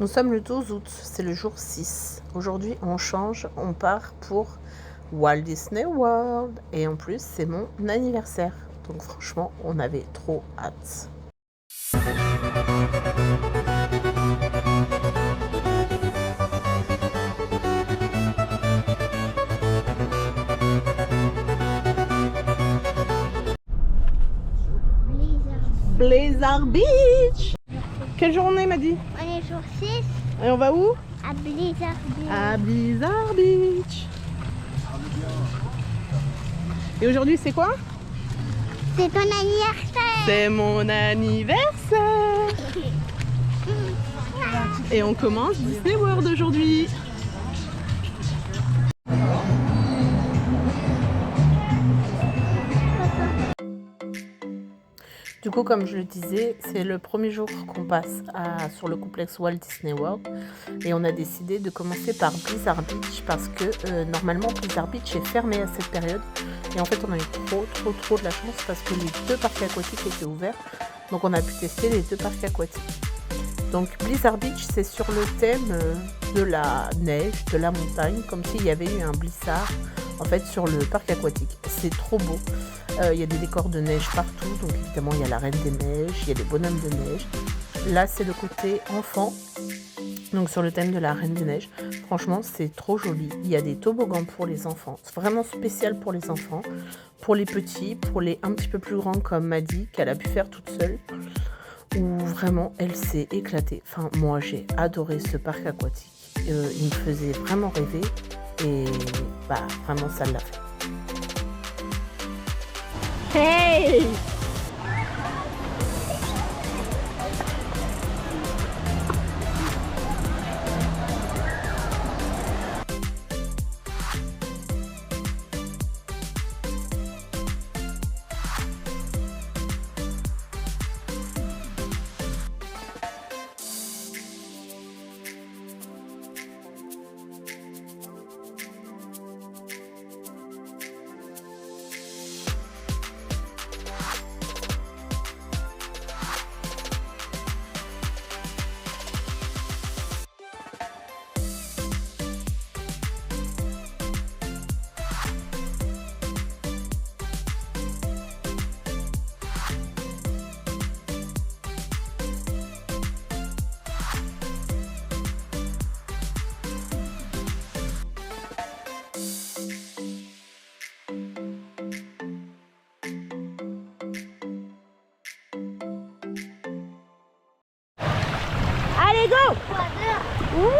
Nous sommes le 12 août, c'est le jour 6. Aujourd'hui, on change, on part pour Walt Disney World. Et en plus, c'est mon anniversaire. Donc franchement, on avait trop hâte. Blizzard Beach. Quelle journée m'a dit? On est jour 6 Et on va où? à Blizzard Beach. À Blizzard Beach. Et aujourd'hui c'est quoi? C'est ton anniversaire. C'est mon anniversaire. Et on commence Disney World aujourd'hui. Du coup, comme je le disais, c'est le premier jour qu'on passe sur le complexe Walt Disney World. Et on a décidé de commencer par Blizzard Beach parce que normalement Blizzard Beach est fermé à cette période. Et en fait, on a eu trop de la chance parce que les deux parcs aquatiques étaient ouverts. Donc on a pu tester les deux parcs aquatiques. Donc Blizzard Beach, c'est sur le thème de la neige, de la montagne, comme s'il y avait eu un blizzard en fait sur le parc aquatique. C'est trop beau. Il y a des décors de neige partout, donc évidemment il y a la Reine des Neiges, il y a des bonhommes de neige. Là c'est le côté enfant, donc sur le thème de la Reine des Neiges. Franchement c'est trop joli. Il y a des toboggans pour les enfants, c'est vraiment spécial pour les enfants, pour les petits, pour les un petit peu plus grands comme Maddy qu'elle a pu faire toute seule. Où vraiment elle s'est éclatée. Enfin moi j'ai adoré ce parc aquatique. Il me faisait vraiment rêver et bah vraiment ça l'a fait. Hey! Allez, go! Wouh!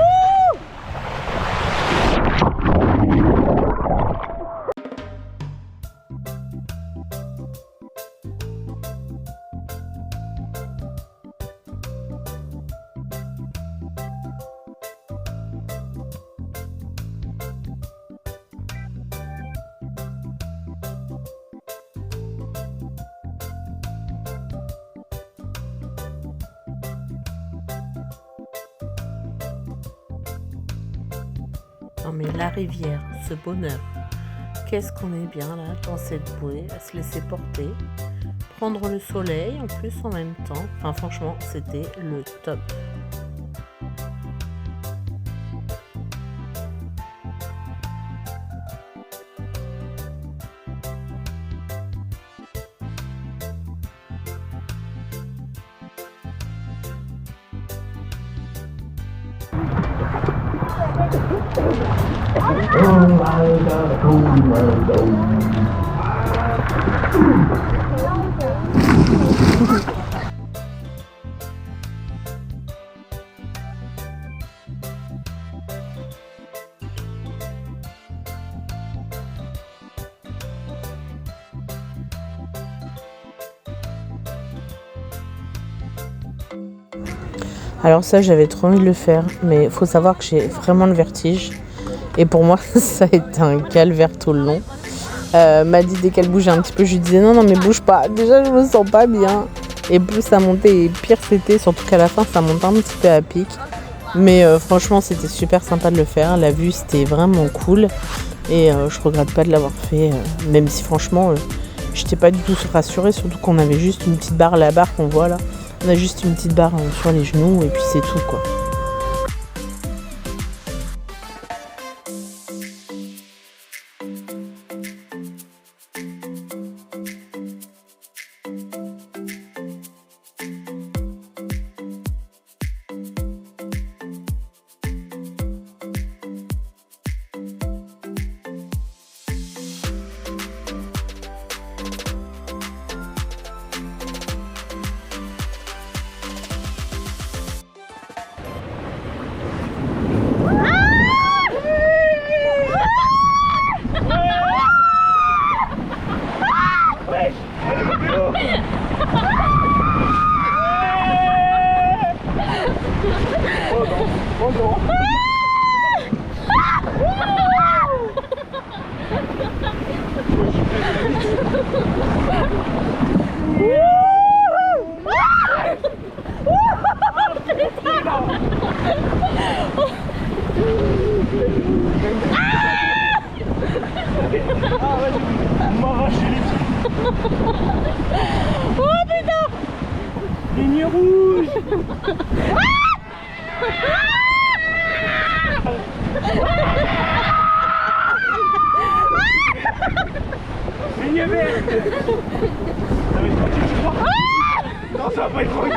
Non mais la rivière, ce bonheur, qu'est-ce qu'on est bien là dans cette bouée, à se laisser porter, prendre le soleil en plus en même temps, enfin franchement c'était le top. Alors ça j'avais trop envie de le faire, mais il faut savoir que j'ai vraiment le vertige. Et pour moi ça a été un calvaire tout le long. M'a dit dès qu'elle bougeait un petit peu, je lui disais non mais bouge pas, déjà je me sens pas bien. Et plus ça montait et pire c'était, surtout qu'à la fin ça montait un petit peu à pic. Mais franchement c'était super sympa de le faire, la vue c'était vraiment cool. Et je regrette pas de l'avoir fait, même si franchement j'étais pas du tout rassurée, surtout qu'on avait juste une petite barre, la barre qu'on voit là. On a juste une petite barre sur les genoux et puis c'est tout quoi. Oh non. Ah vas-y, m'arracher les pieds. Oh putain! Ligne rouge. Ligne verte. Ça va être tranquille, je crois. Non, ça va pas être tranquille.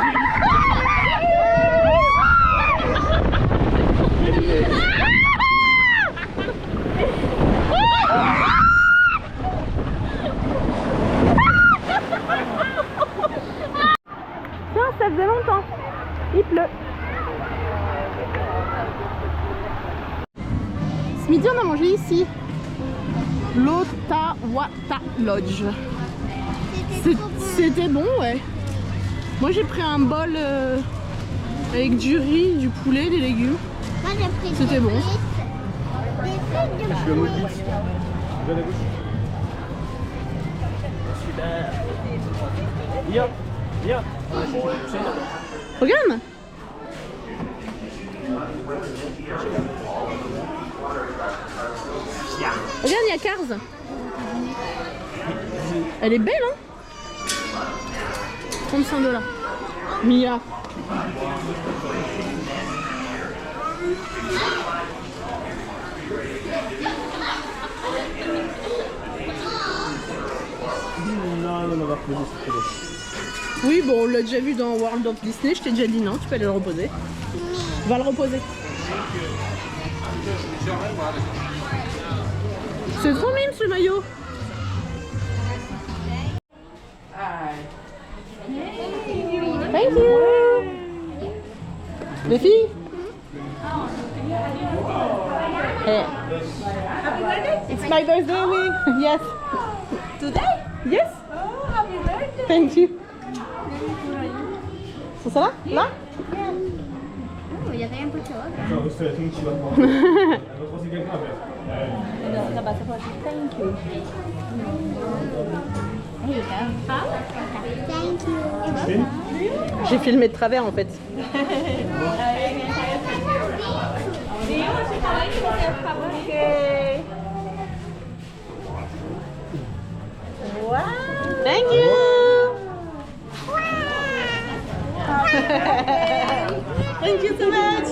Tiens, ça faisait longtemps. Il pleut. Ce midi, on a mangé ici. L'Otawata Lodge. C'était bon, ouais. Moi, j'ai pris un bol avec du riz, du poulet, des légumes. Moi j'ai pris C'était bon. Des frites de poulet. Viens à gauche. Viens, viens. Regarde. Regarde, il y a Cars. Elle est belle, hein. 35 $. Mia. Non, on va reposer, c'est trop beau. Oui, bon, on l'a déjà vu dans World of Disney. Je t'ai déjà dit non, tu peux aller le reposer. Va le reposer. C'est trop mime ce maillot. Thank you. Les filles. Hey. It's my birthday week. Yes. Today? Yes. Oh, happy birthday! Thank you. C'est ça là? Là? Oh, il y avait un peu de chose. Ciao, questo è il Twitch. Lo posso dire qua? No, basta poi. Thank you. There you go. Thank you. J'ai filmé de travers en fait. Okay. Wow! Thank you. Thank you so much.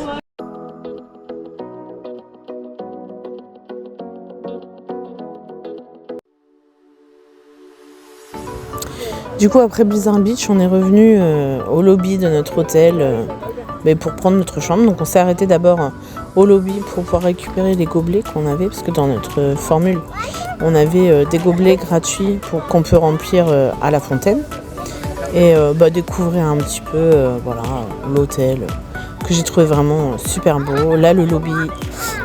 Du coup, après Blizzard Beach, on est revenu au lobby de notre hôtel mais pour prendre notre chambre. Donc on s'est arrêté d'abord au lobby pour pouvoir récupérer les gobelets qu'on avait, parce que dans notre formule, on avait des gobelets gratuits qu'on peut remplir à la fontaine. Et découvrir un petit peu voilà, l'hôtel que j'ai trouvé vraiment super beau. Là, le lobby,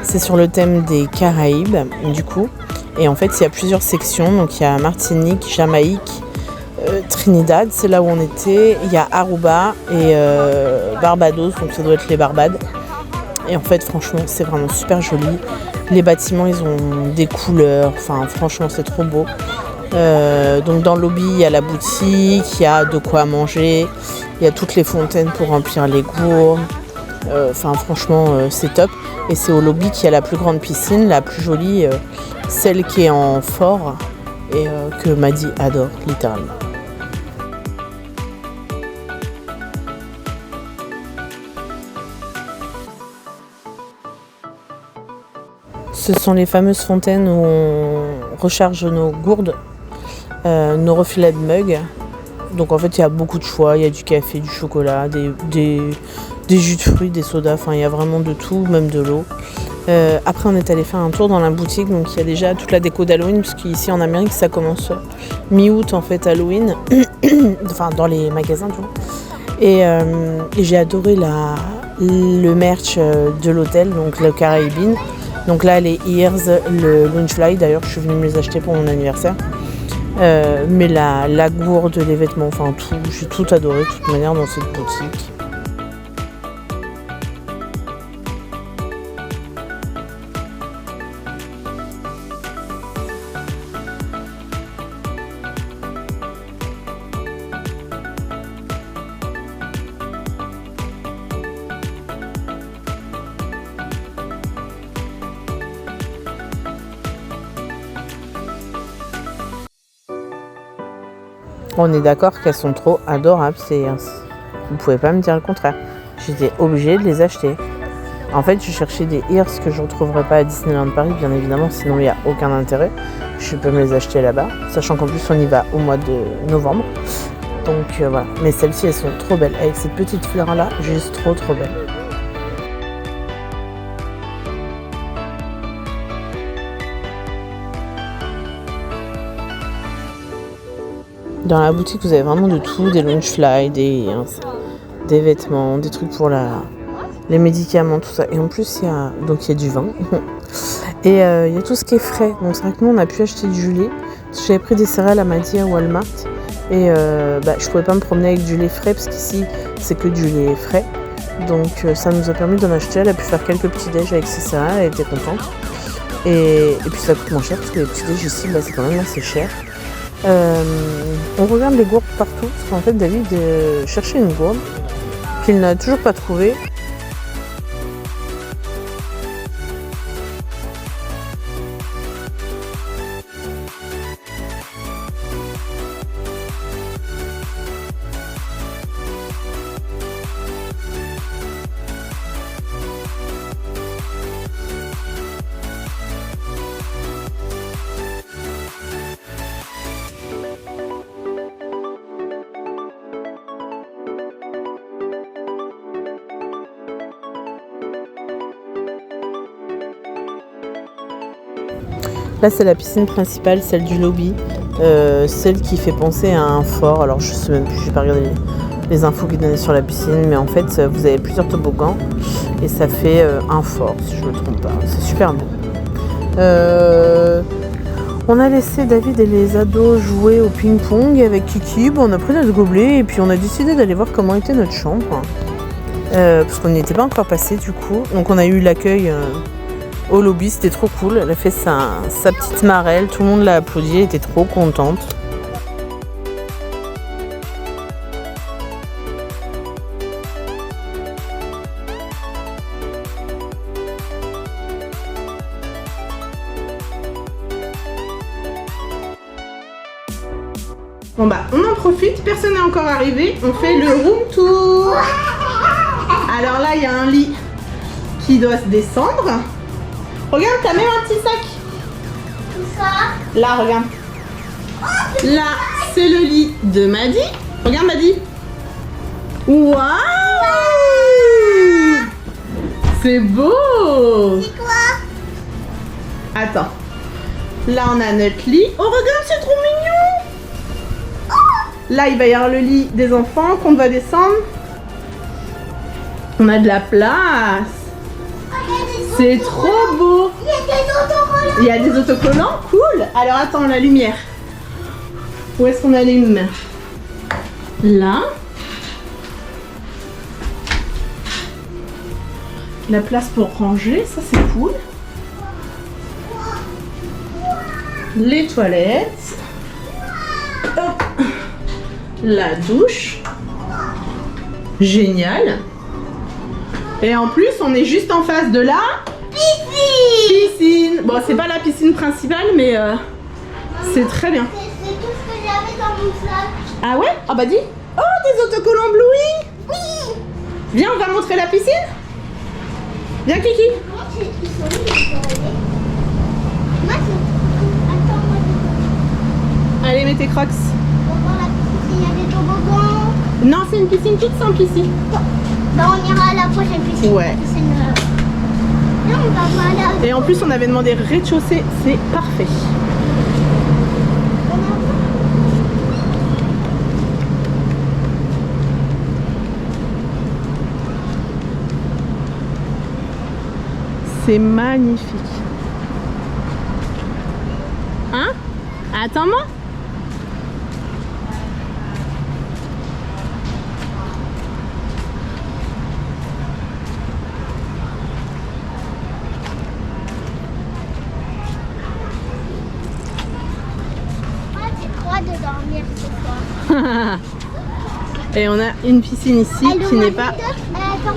c'est sur le thème des Caraïbes, du coup. Et en fait, il y a plusieurs sections. Donc il y a Martinique, Jamaïque, Trinidad, c'est là où on était. Il y a Aruba et Barbados, donc ça doit être les Barbades. Et en fait, franchement, c'est vraiment super joli. Les bâtiments, ils ont des couleurs. Enfin, franchement, c'est trop beau. Donc dans le lobby, il y a la boutique, il y a de quoi manger, il y a toutes les fontaines pour remplir les gourdes. Enfin, franchement, c'est top. Et c'est au lobby qu'il y a la plus grande piscine, la plus jolie, celle qui est en fort et que Maddy adore, littéralement. Ce sont les fameuses fontaines où on recharge nos gourdes, nos refilets de mugs. Donc en fait il y a beaucoup de choix, il y a du café, du chocolat, des jus de fruits, des sodas, enfin il y a vraiment de tout, même de l'eau. Après on est allé faire un tour dans la boutique, donc il y a déjà toute la déco d'Halloween, parce qu'ici en Amérique ça commence mi-août en fait Halloween, enfin dans les magasins tu vois. Et j'ai adoré le merch de l'hôtel, donc le Caribbean. Donc là les ears, le Loungefly, d'ailleurs je suis venue me les acheter pour mon anniversaire. Mais la gourde, les vêtements, enfin tout, j'ai tout adoré de toute manière dans cette boutique. On est d'accord qu'elles sont trop adorables. Vous pouvez pas me dire le contraire. J'étais obligée de les acheter. En fait, je cherchais des ears que je ne retrouverais pas à Disneyland Paris, bien évidemment, sinon il n'y a aucun intérêt. Je peux me les acheter là-bas, sachant qu'en plus on y va au mois de novembre. Donc voilà. Mais celles-ci, elles sont trop belles. Avec cette petite fleur-là, juste trop belle. Dans la boutique, vous avez vraiment de tout, des Loungefly, des vêtements, des trucs pour les médicaments, tout ça. Et en plus, il y a du vin. Et il y a tout ce qui est frais. Donc c'est vrai que nous, on a pu acheter du lait. Parce que j'avais pris des céréales à Madi à Walmart. Et je pouvais pas me promener avec du lait frais parce qu'ici, c'est que du lait frais. Donc ça nous a permis d'en acheter. Elle a pu faire quelques petits déj avec ses céréales. Elle était contente. Et puis ça coûte moins cher parce que les petits déj ici, c'est quand même assez cher. On regarde les gourdes partout parce qu'en fait David cherchait une gourde qu'il n'a toujours pas trouvée. Là, c'est la piscine principale, celle du lobby, celle qui fait penser à un fort. Alors, je sais même plus, j'ai pas regardé les infos qui donnaient sur la piscine, mais en fait, vous avez plusieurs toboggans et ça fait un fort, si je ne me trompe pas. C'est super beau. On a laissé David et les ados jouer au ping-pong avec Kiki. Bon, on a pris notre gobelet et puis on a décidé d'aller voir comment était notre chambre, parce qu'on n'y était pas encore passé du coup. Donc, on a eu l'accueil au lobby, c'était trop cool. Elle a fait sa petite marelle, tout le monde l'a applaudi, elle était trop contente. Bon bah on en profite, personne n'est encore arrivé, on fait le room tour. Alors là il y a un lit qui doit se descendre. Regarde, t'as même un petit sac. Tout ça. Là, regarde. Là, c'est le lit de Madi. Regarde, Madi. Waouh! C'est beau! C'est quoi? Attends. Là, on a notre lit. Oh, regarde, c'est trop mignon! Là, il va y avoir le lit des enfants qu'on va descendre. On a de la place. C'est trop beau. Il y a des autocollants. Il y a des autocollants, cool. Alors attends, la lumière. Où est-ce qu'on allume? Là. La place pour ranger, ça c'est cool. Les toilettes. Hop. La douche. Génial. Et en plus, on est juste en face de la piscine. Bon, c'est pas la piscine principale, mais c'est très bien. C'est tout ce que j'avais dans mon sac. Ah ouais? Ah bah dis. Oh, des autocollants Bluey. Oui. Viens, on va montrer la piscine. Viens, Kiki. Moi, ils sont où les toilettes? Moi, attends, moi, Allez, mets tes crocs. on va voir la piscine, il y a des toboggans. Non, c'est une piscine toute simple ici. Bah, on ira à la prochaine piscine. Ouais. Là, on va voir là. Et en plus, on avait demandé rez-de-chaussée. C'est parfait. C'est magnifique. Hein? Attends-moi. Moi, j'ai droit de dormir ce soir. Et on a une piscine ici qui n'est pas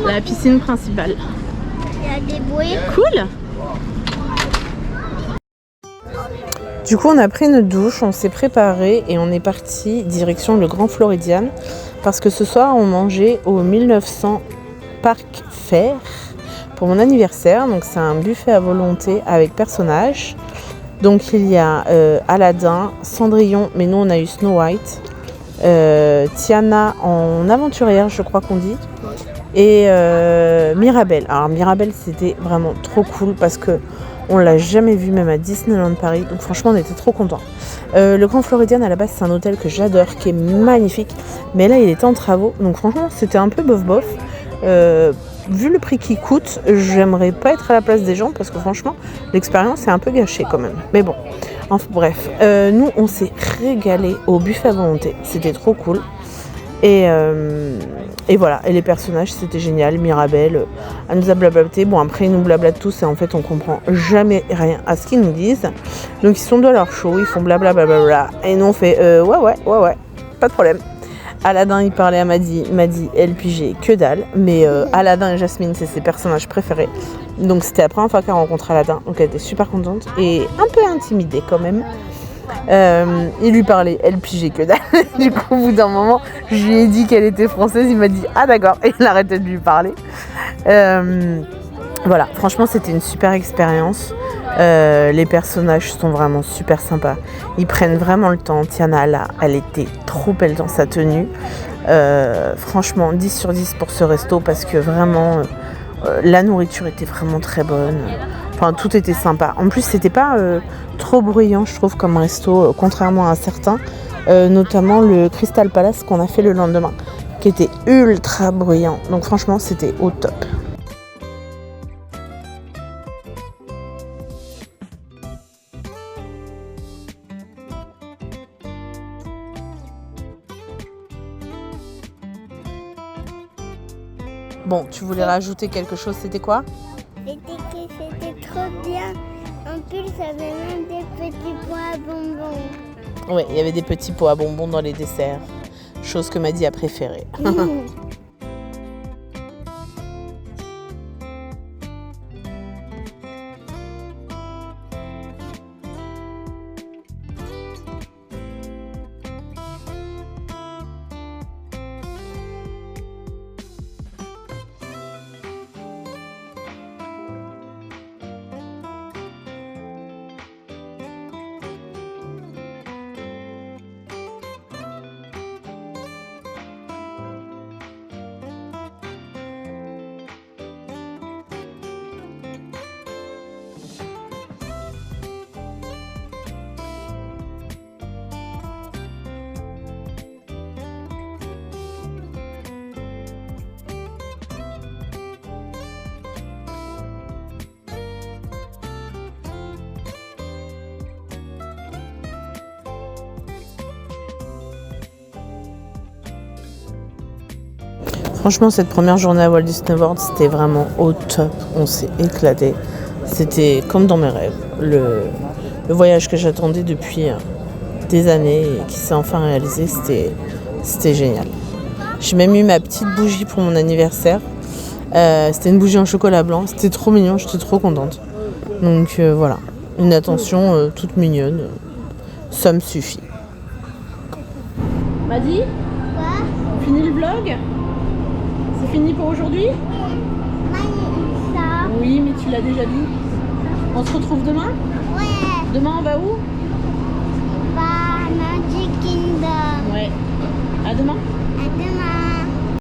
la piscine principale. Il y a des bruits. Cool. Du coup, on a pris notre douche, on s'est préparé et on est parti direction le Grand Floridian parce que ce soir, on mangeait au 1900 Parc Fair pour mon anniversaire. Donc, c'est un buffet à volonté avec personnages. Donc, il y a Aladdin, Cendrillon, mais nous, on a eu Snow White, Tiana en aventurière, je crois qu'on dit, et Mirabelle. Alors, Mirabelle, c'était vraiment trop cool parce que on l'a jamais vu même à Disneyland Paris, donc franchement on était trop contents. Le Grand Floridian à la base c'est un hôtel que j'adore, qui est magnifique, mais là il était en travaux, donc franchement c'était un peu bof. Vu le prix qu'il coûte, j'aimerais pas être à la place des gens parce que franchement l'expérience est un peu gâchée quand même. Mais bon, enfin, bref, nous on s'est régalé au buffet à volonté, c'était trop cool. Et voilà, et les personnages c'était génial. Mirabelle, elle nous a blablaté. Bon, après ils nous blablatent tous et en fait on comprend jamais rien à ce qu'ils nous disent. Donc ils sont de leur show, ils font blablabla. Et nous on fait ouais, pas de problème. Aladdin il parlait à Maddy, elle pigeait que dalle. Mais Aladdin et Jasmine c'est ses personnages préférés. Donc c'était la première fois qu'elle rencontre Aladdin, donc elle était super contente et un peu intimidée quand même. Il lui parlait, elle pigeait que dalle. Du coup, au bout d'un moment, je lui ai dit qu'elle était française. Il m'a dit ah d'accord, et il a arrêté de lui parler. Voilà, franchement, c'était une super expérience. Les personnages sont vraiment super sympas. Ils prennent vraiment le temps. Tiana, là, elle était trop belle dans sa tenue. Franchement, 10 sur 10 pour ce resto parce que vraiment, la nourriture était vraiment très bonne. Enfin, tout était sympa. En plus, c'était pas trop bruyant, je trouve, comme resto, contrairement à certains. Notamment le Crystal Palace qu'on a fait le lendemain, qui était ultra bruyant. Donc franchement, c'était au top. Bon, tu voulais rajouter quelque chose, c'était quoi ? C'était trop bien. En plus, il y avait même des petits pois à bonbons. Oui, il y avait des petits pots à bonbons dans les desserts. Chose que Maddy a préférée. Franchement, cette première journée à Walt Disney World, c'était vraiment au top. On s'est éclaté. C'était comme dans mes rêves. Le voyage que j'attendais depuis des années et qui s'est enfin réalisé, c'était génial. J'ai même eu ma petite bougie pour mon anniversaire. C'était une bougie en chocolat blanc. C'était trop mignon, j'étais trop contente. Donc voilà, une attention toute mignonne. Ça me suffit. Maddy, Quoi? fini le vlog? C'est fini pour aujourd'hui? Ça. Oui, mais tu l'as déjà dit. On se retrouve demain? Ouais. Demain, on va où? Magic Kingdom. Ouais. À demain.